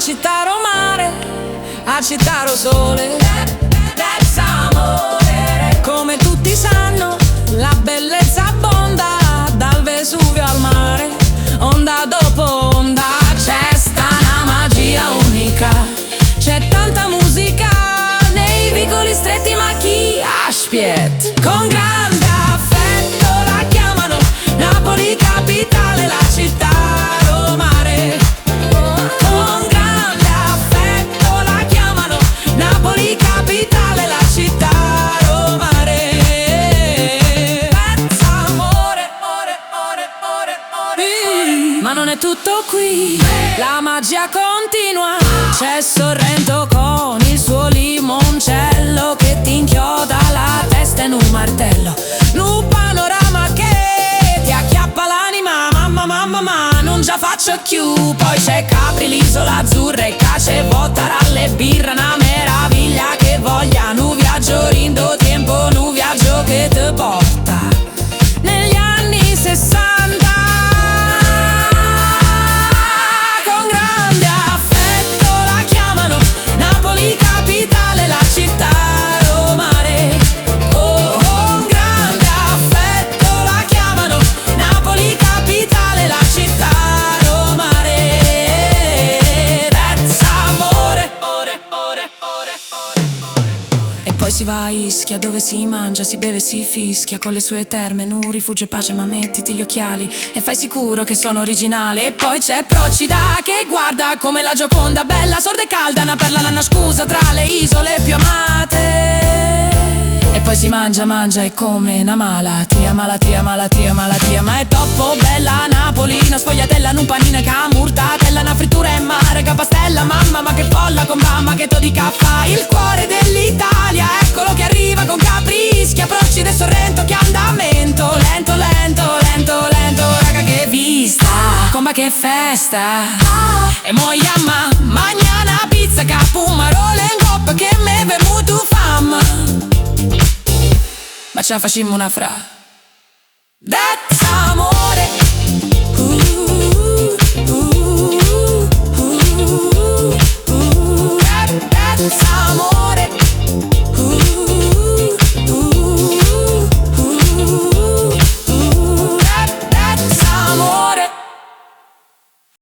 città romare, a città ro sole. That's amore. Come tutti sanno, la bellezza abbonda dal Vesuvio al mare, onda dopo onda. C'è sta una magia unica, c'è tanta musica nei vicoli stretti, ma chi aspetta? Con grande affetto la chiamano Napoli capitale, la città romare. Con grande affetto la chiamano Napoli capitale, la città romare. Pezza amore, ma non è tutto qui, la magia continua. C'è Sorrento con il suo limoncello che ti inchioda la testa in un martello, un panorama che ti acchiappa l'anima. Mamma, ma non già faccio più. Poi c'è Capri, l'isola azzurra e Cace, Bottaralle, birra, una meraviglia che voglia. Nu viaggio rindo tempo, nu viaggio che te porta negli anni 60. Con grande affetto la chiamano Napoli capitale, la città romare. Oh, con grande affetto la chiamano Napoli capitale, la città romare. That's amore. E poi si va a Ischia dove si mangia, si beve, si fischia con le sue terme, nu rifugio e pace. Ma mettiti gli occhiali e fai sicuro che sono originale. E poi c'è Procida che guarda come la Gioconda, bella, sorda e calda, una perla l'anno scusa tra le isole più amate. E poi si mangia e come una malattia, ma è troppo bella Napoli, una sfogliatella, un panino e camurtatella, una frittura e mare, capastella, mamma, ma che folla con mamma che to di caffa. Il cuore dell'Italia, eccolo che arriva con Caprischia, Procida e Sorrento, che andamento, lento, raga che vista, com'è che festa. E mo yamma, mañana pizza, capumarole in coppa, che me venuto fam. Ma ce la facciamo una fra. That's amore.